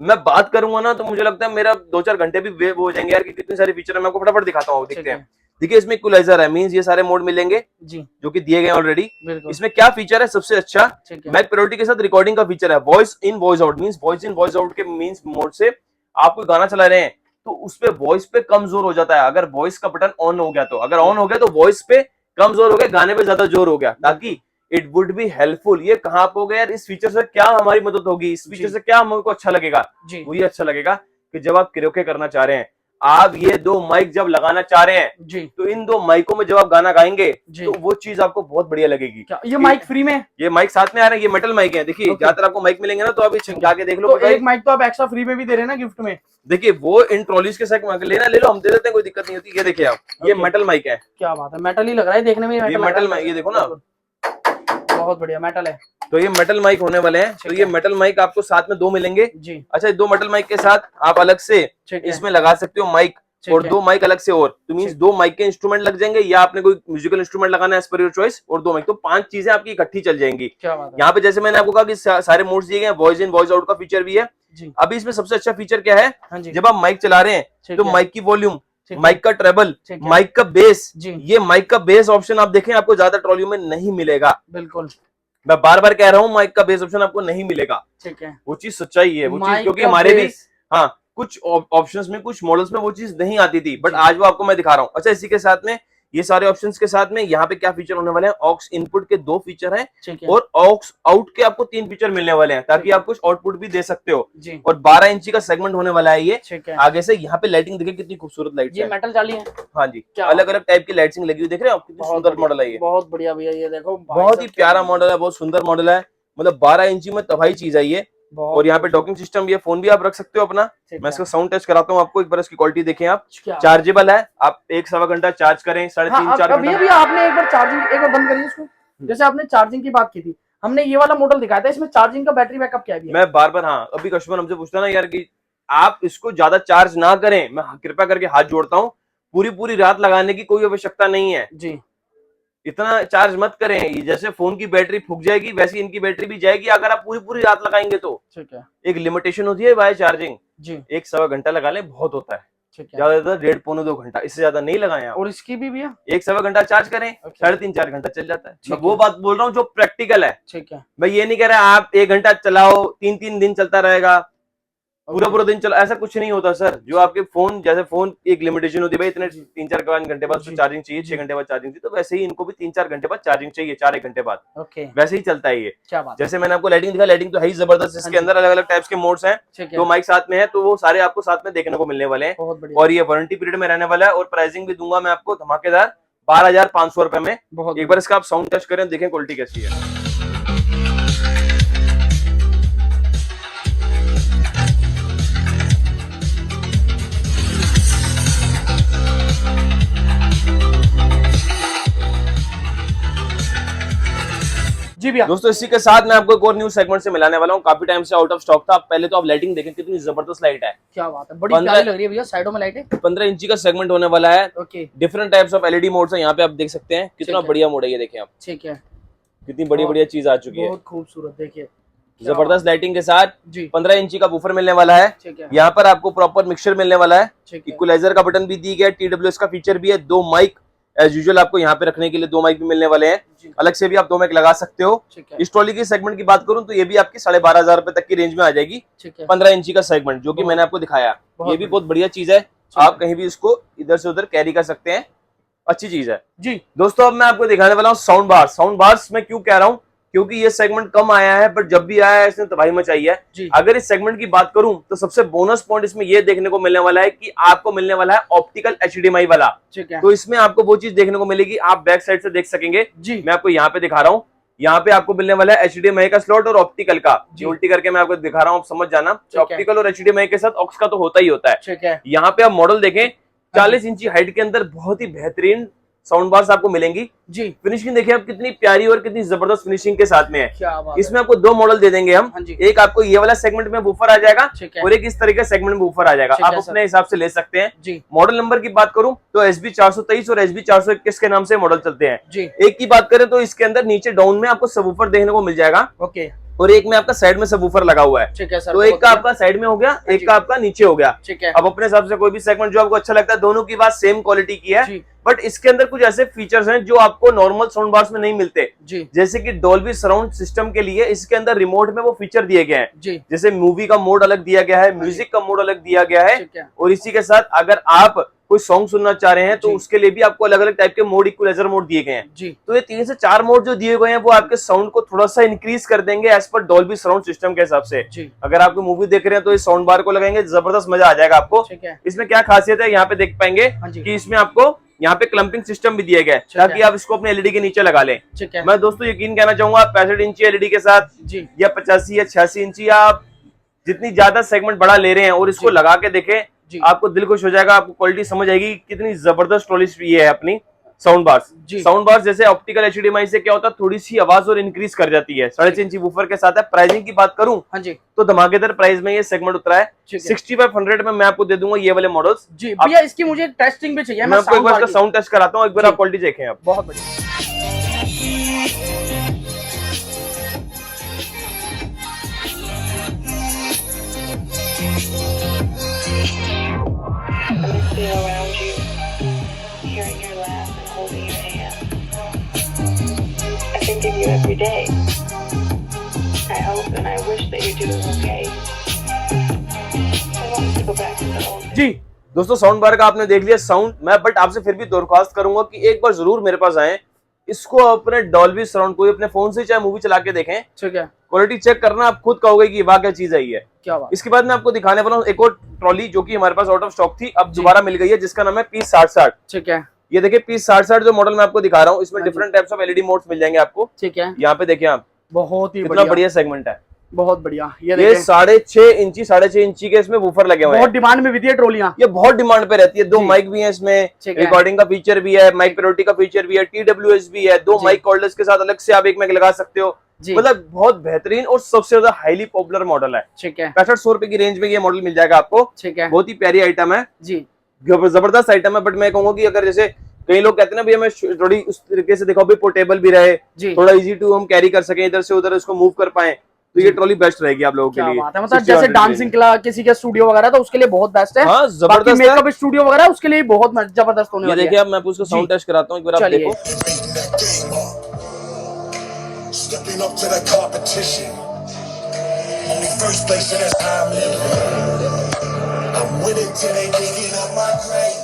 मैं बात करूंगा ना तो मुझे लगता है मेरा 2-4 घंटे भी वो हो जाएंगे यार, कि कितनी सारी फीचर है। मैं आपको फटाफट दिखाता हूँ, देखते हैं। देखिए इसमें इक्वलाइजर है, मींस ये सारे मोड मिलेंगे जी, जो कि दिए गए ऑलरेडी। बिल्कुल। इसमें क्या फीचर है सबसे अच्छा, ठीक है। मैक प्रायोरिटी के साथ रिकॉर्डिंग का फीचर है। Voice in voice out, means voice in voice out के मींस मोड से आप कोई गाना चला रहे हैं तो उस पे वॉइस पे कम जोर हो जाता है अगर वॉइस का बटन ऑन हो गया तो। अगर ऑन हो गया तो वॉइस पे कम जोर हो गया, गाने पे ज्यादा जोर हो गया, ताकि इट वुड बी हेल्पफुल। ये कहां पे हो गया यार, इस फीचर से क्या हमारी मदद होगी, इस फीचर से क्या हमको अच्छा लगेगा जी, वो ये अच्छा लगेगा कि जब आप कैरोके करना चाह रहे हैं, आप ये 2 माइक जब लगाना चाह रहे हैं जी, तो इन 2 माइकों में जब आप गाना गाएंगे जी। तो वो चीज आपको बहुत बढ़िया लगेगी। क्या ये माइक फ्री में है? ये माइक साथ में आ रहे हैं, ये मेटल माइक है। देखिए Okay. ज्यादातर आपको माइक मिलेंगे ना तो आप जाके देख लो। तो एक माइक तो आप एक्स्ट्रा फ्री में भी दे रहे हैं ना गिफ्ट में? देखिए वो इन ट्रॉलीज के साथ लेना ले लो, हम दे देते हैं, कोई दिक्कत नहीं होती। ये देखिए आप, ये Okay. मेटल माइक है। क्या बात है, मेटल ही लग रहा है देखने में। ये मेटल माइक, ये देखो ना, बहुत बढ़िया मेटल है। तो ये मेटल माइक होने वाले हैं। तो ये मेटल माइक आपको साथ में 2 मिलेंगे जी, अच्छा। 2 मेटल माइक के साथ आप अलग से ठीक है। इसमें लगा सकते हो माइक, ठीक और है। 2 माइक अलग से, और तो मींस 2 माइक के इंस्ट्रूमेंट लग जाएंगे, या आपने कोई म्यूजिकल इंस्ट्रूमेंट लगाना है एज पर योर चॉइस, और 2 माइक, तो 5 चीजें आपकी इकट्ठी चल जाएंगी। क्या बात है। यहाँ पे जैसे मैंने आपको कहा कि सारे मोड्स दिए गए, वॉइस इन वॉइस आउट का फीचर भी है। जी, अभी इसमें सबसे अच्छा फीचर क्या है, हाँ जी, जब आप माइक चला रहे हैं ठीक तो है। माइक की वॉल्यूम, ठीक है। माइक का ट्रेबल, ठीक है। माइक का बेस, जी, ये माइक का बेस ऑप्शन आप देखें आपको ज्यादा ट्रॉली में नहीं मिलेगा। बिल्कुल। मैं बार बार कह रहा हूँ, माइक का बेस ऑप्शन आपको नहीं मिलेगा। ठीक है। वो चीज सच्चाई है, वो चीज माइक क्योंकि का हमारे भी बेस। हाँ कुछ ऑप्शंस में, कुछ मॉडल्स में वो चीज नहीं आती थी, बट जी। आज वो आपको मैं दिखा रहा हूँ। अच्छा, इसी के साथ में ये सारे ऑप्शंस के साथ में यहाँ पे क्या फीचर होने वाले हैं, ऑक्स इनपुट के 2 फीचर हैं, ठीक है। और ऑक्स आउट के आपको 3 फीचर मिलने वाले हैं, ताकि ठीक है। आप कुछ आउटपुट भी दे सकते हो। जी, और 12 इंची का सेगमेंट होने वाला है ये। ठीक है। आगे से यहाँ पे लाइटिंग देखिए कितनी खूबसूरत लाइट ये है। मेटल जाली है? हाँ जी, क्या अलग अलग टाइप की लाइटिंग लगी हुई, देख रहे हो आप, कितनी बहुत सुंदर बढ़िया, मॉडल है ये। बहुत बढ़िया भैया, ये देखो बहुत ही प्यारा मॉडल है, बहुत सुंदर मॉडल है, मतलब 12 इंची में तबाही चीज है ये। बहुत और यहाँ पे डॉकिंग सिस्टम, ये फोन भी आप रख सकते हो अपना। ठीक मैं है। इसका साउंड टेस्ट कराता हूँ आपको, एक बार इसकी क्वालिटी देखें आप। क्या? चार्जेबल है, आप 1-1.25 घंटा चार्ज करें, 3.5-4 भैया घंटा। भैया आपने एक बार चार्जिंग एक बार बंद करिए इसको। जैसे आपने चार्जिंग की बात की थी, हमने ये वाला मॉडल दिखाया था, इसमें चार्जिंग का बैटरी बैकअप क्या है? मैं बार बार, हाँ अभी कस्टमर हमसे पूछता ना यार कि आप इसको ज्यादा चार्ज ना करें, मैं कृपया करके हाथ जोड़ता हूँ, पूरी रात लगाने की कोई आवश्यकता नहीं है जी, इतना चार्ज मत करें। जैसे फोन की बैटरी फूक जाएगी वैसे इनकी बैटरी भी जाएगी अगर आप पूरी रात लगाएंगे तो। ठीक है। एक लिमिटेशन होती है बाय चार्जिंग, जी, 1-1.25 घंटा लगा लें बहुत होता है, ठीक है। ज्यादा 1.5-2 घंटा, इससे ज्यादा नहीं लगाएं आप। और इसकी भी भैया 1-1.25 घंटा चार्ज करें, Okay. 3.5-4 घंटा चल जाता है। ठीक मैं है। वो बात बोल रहा हूँ जो प्रैक्टिकल है। ठीक है। मैं ये नहीं कह रहा आप 1 घंटा चलाओ 3 दिन चलता रहेगा, पूरा दिन चला, ऐसा कुछ नहीं होता सर। जो आपके फोन, जैसे फोन की एक लिमिटेशन होती है भाई, इतने 3-4 घंटे बाद जी। चार्जिंग चाहिए, 6 घंटे बाद चार्जिंग चाहिए, तो वैसे ही इनको भी 3-4 घंटे बाद चार्जिंग चाहिए, 4-1 घंटे बाद, ओके, वैसे ही चलता है ये। क्या बात है। जैसे मैंने आपको लाइटिंग दिखा, लाइटिंग तो है ही जबरदस्त। हाँ इसके जी। अंदर अलग अलग टाइप्स के मोड्स हैं, ठीक है। 2 माइक साथ में है, तो वो सारे आपको साथ में देखने को मिलने वाले हैं। बहुत बढ़िया, और ये वारंटी पीरियड में रहने वाला है, और प्राइसिंग भी दूंगा मैं आपको धमाकेदार 12,500 रुपए में। बहुत एक बार इसका आप साउंड टेस्ट करें, देखें क्वालिटी कैसी है। जी भैया। दोस्तों इसी के साथ मैं आपको एक और न्यू सेगमेंट से मिलाने वाला हूँ, काफी टाइम से आउट ऑफ स्टॉक था। पहले तो आप लाइटिंग देखें कितनी जबरदस्त लाइट है, क्या बात है, बड़ी 15 प्यारी लग रही है भैया, साइडों में लाइटें। 15 इंची का सेगमेंट होने वाला है। Okay, different types of LED modes हैं, यहाँ पे आप देख सकते हैं कितना ठीक है। बढ़िया मोड है ये। देखें आप ठीक है। कितनी बढ़िया चीज आ चुकी है, बहुत खूबसूरत, देखिए जबरदस्त लाइटिंग के साथ। जी, 15 इंची का बूफर मिलने वाला है। ठीक है। यहाँ पर आपको प्रॉपर मिक्सर मिलने वाला है, ठीक है। इक्वलाइजर का बटन भी दी गया, TWS का फीचर भी है, 2 माइक एज यूजुअल आपको यहाँ पे रखने के लिए 2 माइक भी मिलने वाले हैं। जी, अलग से भी आप 2 माइक लगा सकते हो। ठीक है। इस ट्रॉली की सेगमेंट की बात करूं तो ये भी आपकी 12,500 रुपए तक की रेंज में आ जाएगी। ठीक है। 15 इंची का सेगमेंट जो कि मैंने आपको दिखाया, ये भी बहुत बढ़िया चीज है। आप कहीं भी इसको इधर से उधर कैरी कर सकते हैं, अच्छी चीज है जी। दोस्तों अब मैं आपको दिखाने वाला हूँ साउंड बार। साउंड बार्स मैं क्यों कह रहा हूँ, क्योंकि ये सेगमेंट कम आया है, बट जब भी आया है इसने तबाही मचाई है। जी। अगर इस सेगमेंट की बात करूं तो सबसे बोनस पॉइंट इसमें ये देखने को मिलने वाला है कि आपको मिलने वाला है ऑप्टिकल HDMI वाला। ठीक है। तो इसमें आपको वो चीज देखने को मिलेगी, आप बैक साइड से देख सकेंगे। जी, मैं आपको यहाँ पे दिखा रहा हूँ, यहाँ पे आपको मिलने वाला है HDMI का स्लॉट और ऑप्टिकल का। जी। उल्टी करके मैं आपको दिखा रहा हूँ, आप समझ जाना। ठीक है। ऑप्टिकल और HDMI के साथ ऑक्स का तो होता ही होता है। ठीक है। यहाँ पे आप मॉडल देखें, 40 इंची हाइट के अंदर बहुत ही बेहतरीन साउंड बार्स आपको मिलेंगी। जी, फिनिशिंग देखिए आप कितनी प्यारी और कितनी जबरदस्त फिनिशिंग के साथ में है। क्या बात है। इसमें आपको 2 मॉडल दे देंगे हम। हाँ जी। एक आपको ये वाला सेगमेंट में वूफर आ जाएगा, ठीक है। और एक इस तरीके सेगमेंट में वूफर आ जाएगा। ठीक आप है, अपने हिसाब से ले सकते हैं। जी, मॉडल नंबर की बात करूं तो SB 423 और SB 421 के नाम से मॉडल चलते हैं। जी, एक की बात करें तो इसके अंदर नीचे डाउन में आपको सबवूफर देखने को मिल जाएगा। ओके, और एक में आपका साइड में सबवूफर लगा हुआ है। ठीक है सर, तो एक का आपका साइड में हो गया, एक का आपका नीचे हो गया। ठीक है। अब अपने हिसाब से कोई भी सेगमेंट जो आपको अच्छा लगता है, दोनों की बात सेम क्वालिटी की है, बट इसके अंदर कुछ ऐसे फीचर्स हैं जो आपको नॉर्मल साउंड बार्स में नहीं मिलते जी। जैसे कि डॉल्बी सराउंड सिस्टम के लिए इसके अंदर रिमोट में वो फीचर दिए गए हैं जी। जैसे मूवी का मोड अलग दिया गया है, म्यूजिक का मोड अलग दिया गया है, और इसी के साथ अगर आप कोई सॉन्ग सुनना चाह रहे हैं तो उसके लिए भी आपको अलग अलग टाइप के मोड, इक्वलाइजर मोड दिए गए हैं जी। तो ये 3 से 4 मोड जो दिए गए हैं वो आपके साउंड को थोड़ा सा इंक्रीज कर देंगे as per Dolby surround system के हिसाब से जी। अगर आप मूवी देख रहे हैं तो इस साउंड बार को लगाएंगे, जबरदस्त मजा आ जाएगा आपको। इसमें क्या खासियत है यहाँ पे देख पाएंगे कि इसमें आपको यहाँ पे क्लम्पिंग सिस्टम भी दिया गया है ताकि आप इसको अपने एलईडी के नीचे लगा लें। मैं दोस्तों यकीन कहना चाहूंगा 65 इंची एलईडी के साथ जी, या 85 या 86 इंची, या आप जितनी ज्यादा सेगमेंट बड़ा ले रहे हैं और इसको लगा के देखें, आपको दिल खुश हो जाएगा, आपको क्वालिटी समझ आएगी कितनी जबरदस्त ट्रॉली ये है अपनी साउंड बार्स। साउंड बार्स जैसे ऑप्टिकल एचडीएमआई से क्या होता है, थोड़ी सी आवाज और इंक्रीज कर जाती है। 6.5 इंची वूफर के साथ है। प्राइसिंग की बात करूं तो धमाकेदार प्राइस में ये सेगमेंट उतरा है। 6500 में मैं आपको दे दूंगा ये वाले मॉडल्स जी। भैया इसकी मुझे टेस्टिंग भी चाहिए, मैं आपको एक बार साउंड टेस्ट कराता हूँ, एक बार आप क्वालिटी देखें आप। बहुत बढ़िया। around you, hearing your laugh and holding your hand. I think of you every day. I hope and I wish that you're doing okay. I want to go back to the old days. जी दोस्तों, साउंड बार का आपने देख लिया साउंड, मैं बट आपसे फिर भी दरख्वास्त करूंगा कि एक बार जरूर मेरे पास आए, इसको अपने डॉल्बी सराउंड को अपने फोन से चाहे मूवी चला के देखें। ठीक है, क्वालिटी चेक करना, आप खुद कहोगे कि वाह क्या चीज आई है। क्या बात। इसके बाद मैं आपको दिखाने वाला हूँ एक और ट्रॉली जो कि हमारे पास आउट ऑफ स्टॉक थी, अब दोबारा मिल गई है, जिसका नाम है पीस 6060। ठीक है, ये देखिए पीस 6060 जो मॉडल मैं आपको दिखा रहा हूँ, इसमें different types of LED modes मिल जाएंगे आपको। ठीक है, यहाँ पे देखिए आप, बहुत ही बढ़िया सेगमेंट है, बहुत बढ़िया। ये 6.5 इंची के इसमें वूफर लगे हुए हैं। बहुत डिमांड में भी है ट्रॉलियां, ये बहुत डिमांड पे रहती है। 2 माइक भी है इसमें, रिकॉर्डिंग का फीचर भी है, माइक प्रायोरिटी का फीचर भी है, TWS भी है, 2 माइक होल्डर्स के साथ अलग से आप एक माइक लगा सकते हो। मतलब बहुत बेहतरीन और सबसे ज्यादा हाईली पॉपुलर मॉडल है। ठीक है, 6500 रुपए की रेंज में ये मॉडल मिल जाएगा आपको। ठीक है, बहुत ही प्यारी आइटम है जी, जबरदस्त आइटम है। बट मैं कहूंगा कि अगर जैसे कई लोग कहते हैं ना भैया मैं थोड़ी उस तरीके से देखो भी पोर्टेबल भी रहे, थोड़ा इजी टू हम कैरी कर सके, इधर से उधर इसको मूव कर पाए, तो ये ट्रॉली बेस्ट रहेगी आप लोगों के लिए। बात है, मतलब जैसे डांसिंग क्लास किसी के स्टूडियो वगैरह, तो उसके लिए बहुत बेस्ट है। हाँ, जबरदस्त मेकअप स्टूडियो वगैरह उसके लिए बहुत जबरदस्त होने वाली है। देखिए अब मैं उसको साउंड टेस्ट कराता हूँ, एक बार आप देखो। Stepping up to the competition. Only first place in this time limit. I'm winning till they digging up my grave.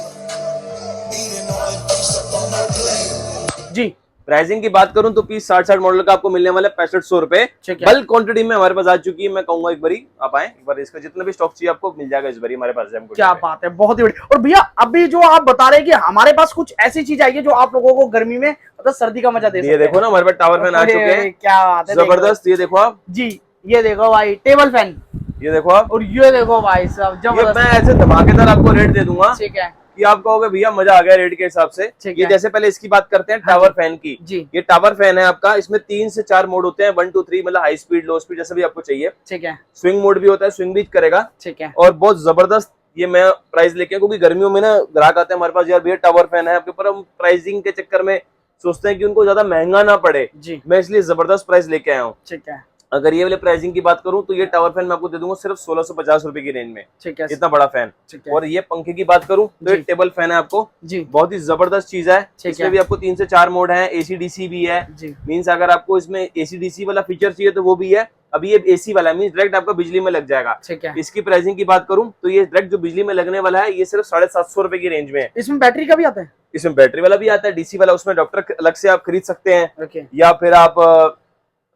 Eating all the piece up on my plate. जी, प्राइसिंग की बात करूं तो पीस 6060 मॉडल का आपको मिलने वाला है 6500 रुपए। बल्क क्वांटिटी में हमारे पास आ चुकी है। मैं कहूंगा एक बारी आप आए, एक बार इसका जितना भी स्टॉक चाहिए आपको मिल जाएगा इस बारी हमारे पास। क्या बात है, बहुत ही बढ़िया। और भैया अभी जो आप बता रहे हैं कि हमारे पास कुछ ऐसी चीज आई है जो आप लोगों को गर्मी में मतलब सर्दी का मजा दे सकती है। ये देखो ना, हमारे पास टावर फैन आ चुके हैं। क्या बात है, जबरदस्त। ये देखो आप जी, ये देखो भाई टेबल फैन, ये देखो आप, और ये देखो भाई साहब जबरदस्त। मैं ऐसे धमाकेदार आपको रेट दे दूंगा, ठीक है, कि आप कहोगे भैया मजा आ गया रेट के हिसाब से। ये जैसे पहले इसकी बात करते हैं टावर फैन की जी। ये टावर फैन है आपका, इसमें 3 से 4 मोड होते हैं, 1 2 3, मतलब हाई स्पीड, लो स्पीड, जैसा भी आपको चाहिए। ठीक है, स्विंग मोड भी होता है, स्विंग भी करेगा। ठीक है, और बहुत जबरदस्त ये मैं प्राइस लेके, क्योंकि गर्मियों में ना ग्राहक आते हैं हमारे पास, यार भैया टावर फैन है आपके ऊपर, हम प्राइसिंग के चक्कर में सोचते हैं कि उनको ज्यादा महंगा ना पड़े जी, मैं इसलिए जबरदस्त प्राइस लेके आया हूँ। ठीक है, अगर ये वाले प्राइसिंग की बात करूं तो ये टावर फैन मैं आपको दे दूंगा सिर्फ 1650 रुपए की रेंज में। ठीक है, इतना बड़ा फैन। और ये पंखे की बात करूं तो ये टेबल फैन है आपको जी, बहुत ही जबरदस्त चीज है। इसमें भी आपको 3 से 4 मोड है, AC/DC भी है। मींस अगर आपको इसमें AC/DC वाला फीचर चाहिए तो वो भी है। अभी ये AC वाला मींस डायरेक्ट आपका बिजली में लग जाएगा। ठीक है, इसकी प्राइसिंग की बात करूं तो ये डायरेक्ट जो बिजली में लगने वाला है ये सिर्फ 750 रुपए की रेंज में है। इसमें बैटरी का भी आता है, इसमें बैटरी वाला भी आता है, DC वाला, उसमें डॉक्टर अलग से आप खरीद सकते हैं, या फिर आप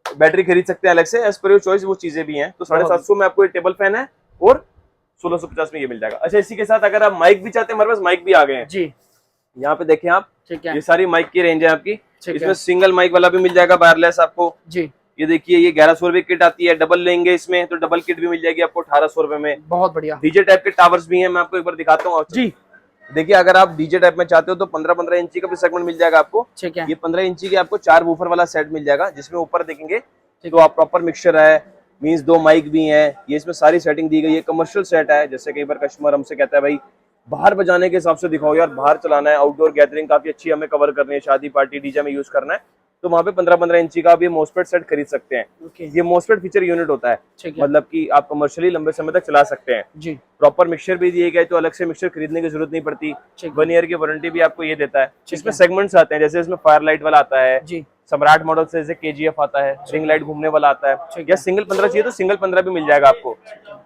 बैटरी खरीद सकते हैं अलग से, एज पर योर चॉइस, वो चीजें भी हैं। तो 750 में आपको ये टेबल फैन है और 1650 में ये मिल जाएगा। अच्छा, इसी के साथ अगर आप माइक भी चाहते हैं, हमारे पास माइक भी आ गए हैं जी। यहाँ पे देखें आप, ठीक है, ये सारी माइक की रेंज है आपकी। इसमें सिंगल माइक वाला भी मिल जाएगा, वायरलेस आपको जी। ये देखिए, ये 1100 रुपए किट आती है, डबल लेंगे इसमें तो डबल किट भी मिल जाएगी आपको 1800 रुपए में। बहुत बढ़िया। डीजे टाइप के टावर्स भी हैं, मैं आपको एक बार दिखाता हूँ जी। देखिए, अगर आप डीजे टाइप में चाहते हो तो 15-15 इंची का भी सेगमेंट मिल जाएगा आपको। ठीक है, ये 15 इंची के आपको 4 वूफर वाला सेट मिल जाएगा, जिसमें ऊपर देखेंगे तो आप प्रॉपर मिक्सचर है, मींस 2 माइक भी हैं, ये इसमें सारी सेटिंग दी गई है। कमर्शियल सेट है, जैसे कई बार कस्टमर हमसे कहता है भाई बाहर बजाने के हिसाब से दिखाओ यार, बाहर चलाना है, आउटडोर गैदरिंग काफी अच्छी हमें कवर करनी है, शादी पार्टी डीजे में यूज करना है, तो वहाँ पे 15-15 इंची का आप ये मोस्फेट सेट खरीद सकते हैं। ओके, ये मोस्फेट फीचर यूनिट होता है, ठीक है मतलब कि आप कमर्शियली लंबे समय तक चला सकते हैं। जी, प्रॉपर मिक्सचर भी दिए गए, तो अलग से मिक्सचर खरीदने की जरूरत नहीं पड़ती। ठीक 1 ईयर की वारंटी भी आपको ये देता है। ठीक इसमें है। सेगमेंट्स आते हैं, जैसे इसमें फायर लाइट वाला आता है, जी, सम्राट मॉडल से जैसे KGF आता है, रिंग लाइट घूमने वाला आता है, ठीक या है। सिंगल 15 चाहिए तो सिंगल 15 भी मिल जाएगा आपको।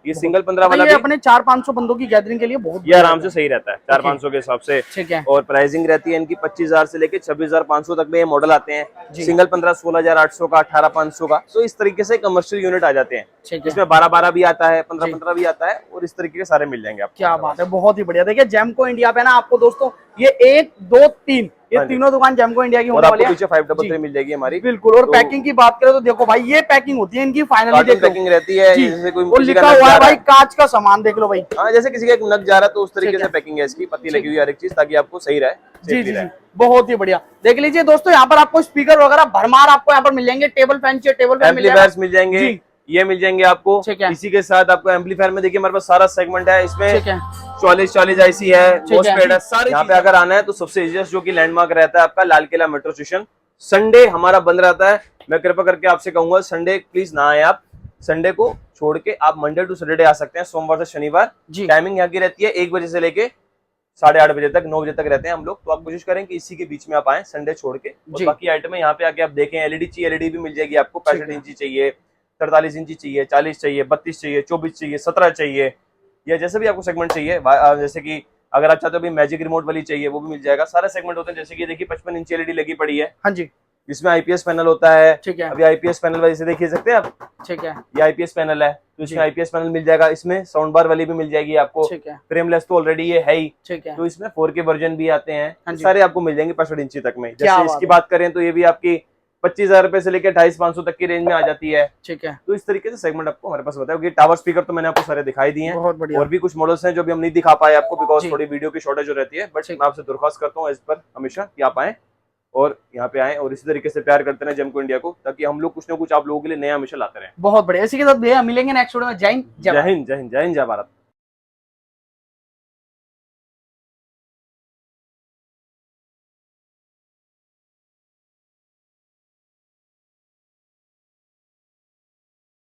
ये सिंगल 15 वाला ये भी अपने 400-500 बंदों की गैदरिंग के लिए बहुत ये आराम से सही रहता है 400-500 के हिसाब से। ठीक है और प्राइसिंग रहती है इनकी 25,000 से लेके 26,500 तक में ये मॉडल आते हैं। जी। सिंगल 15 16,800 का, 18,500 का, तो इस तरीके से कमर्शियल यूनिट आ जाते हैं। ठीक है। इसमें 12-12 भी आता है, 15-15 जी। भी आता है, और इस तरीके के सारे मिल जाएंगे आपको। क्या बात है, बहुत ही बढ़िया। देखिए जेमको इंडिया पे ना आपको दोस्तों ये 1 2 3 ये हाँ जी। तीनों दुकान जेमको इंडिया की और होने वाली आपको है। पीछे 533 जी, मिल जाएगी हमारी। बिल्कुल। और तो पैकिंग की बात करें तो देखो भाई, ये पैकिंग होती है इनकी फाइनली, कार्टून देख लो पैकिंग रहती है, जी। जैसे कोई और किसी का लिखा नग हुआ जा है रहा भाई कांच का सामान, देख लो भाई। हाँ, जैसे किसी का एक नग जा रहा है तो उस तरीके ठीक से है। पैकिंग है इसकी, पत्ती ठीक लगी हुई है हर एक चीज, ताकि आपको सही रहे, जी सेफली जी जी, रहे। बहुत ही बढ़िया। देख लीजिए दोस्तों, यहाँ पर आपको स्पीकर वगैरह भरमार आपको यहाँ पर मिल जाएंगे। टेबल फैन चाहिए, टेबल फैन मिल जाएगा। एम्पलीफायर्स मिल जाएंगे, जी, ये मिल जाएंगे आपको। ठीक है। इसी के साथ आपको एम्पलीफायर में देखिए हमारे पास सारा सेगमेंट है, इसमें ठीक है 44 IC है, मोस्फेट है, सारे। यहाँ पे चीजें। अगर आना है तो सबसे इजिएस्ट जो कि लैंडमार्क रहता है आपका Lal Qila metro station. Sunday हमारा बंद रहता है, मैं कृपया करके आपसे कहूंगा संडे प्लीज ना आए आप। संडे को छोड़ के आप मंडे टू सैटरडे आ सकते हैं, सोमवार से शनिवार। जी, टाइमिंग यहाँ की रहती है 1 बजे से लेके 8:30 बजे तक, 9 बजे तक रहते हैं हम लोग। तो आप कोशिश करें कि इसी के बीच में आप आए संडे छोड़ के। और जी। बाकी आइटम यहाँ पे आके आप देखें, एलईडी चाहिए एलईडी भी मिल जाएगी आपको। 65 इंची चाहिए, 43 इंची चाहिए, 40 चाहिए, 32 चाहिए, 24 चाहिए, 17 चाहिए, या जैसे भी आपको सेगमेंट चाहिए। जैसे कि अगर आप चाहते हो मैजिक रिमोट वाली चाहिए, वो भी मिल जाएगा। सारे सेगमेंट होते हैं। जैसे कि देखिए 55 इंची एलईडी लगी पड़ी है, हाँ जी, इसमें आईपीएस पैनल होता है। ठीक है अभी आईपीएस पैनल वाली से देखिए सकते हैं आप, ठीक है, ये आईपीएस पैनल है, तो इसमें जी। आईपीएस पैनल मिल जाएगा। इसमें साउंड बार वाली भी मिल जाएगी आपको। ठीक है, फ्रेमलेस तो ऑलरेडी ये है ही, ठीक है, तो इसमें 4K वर्जन भी आते हैं। हाँ जी। सारे आपको मिल जाएंगे 65 इंची तक में। क्या जैसे बात इसकी है। बात करें तो ये भी आपकी 25,000 रुपए से लेकर 28,500 तक की रेंज में आ जाती है। ठीक है, तो इस तरीके से सेगमेंट आपको हमारे पास होता है। टावर स्पीकर तो मैंने आपको सारे दिखाई दिए हैं, बहुत बढ़िया। और भी कुछ मॉडल्स हैं जो भी हम नहीं दिखा पाए आपको, बिकॉज जी। थोड़ी वीडियो की शॉर्टेज हो रहती है। बट ठीक। मैं आपसे दरख्वास्त करता हूँ इस पर हमेशा कि आप आए और यहाँ पे आए, और इसी तरीके से प्यार करते रहे जेमको इंडिया को, ताकि हम लोग कुछ ना कुछ आप लोगों के लिए नया हमेशा लाते रहे। बहुत बढ़िया। इसी के साथ भैया मिलेंगे नेक्स्ट वीडियो में। जय हिंद, जय जय भारत। हिंद, जय हिंद, जय हिंद, जय भारत।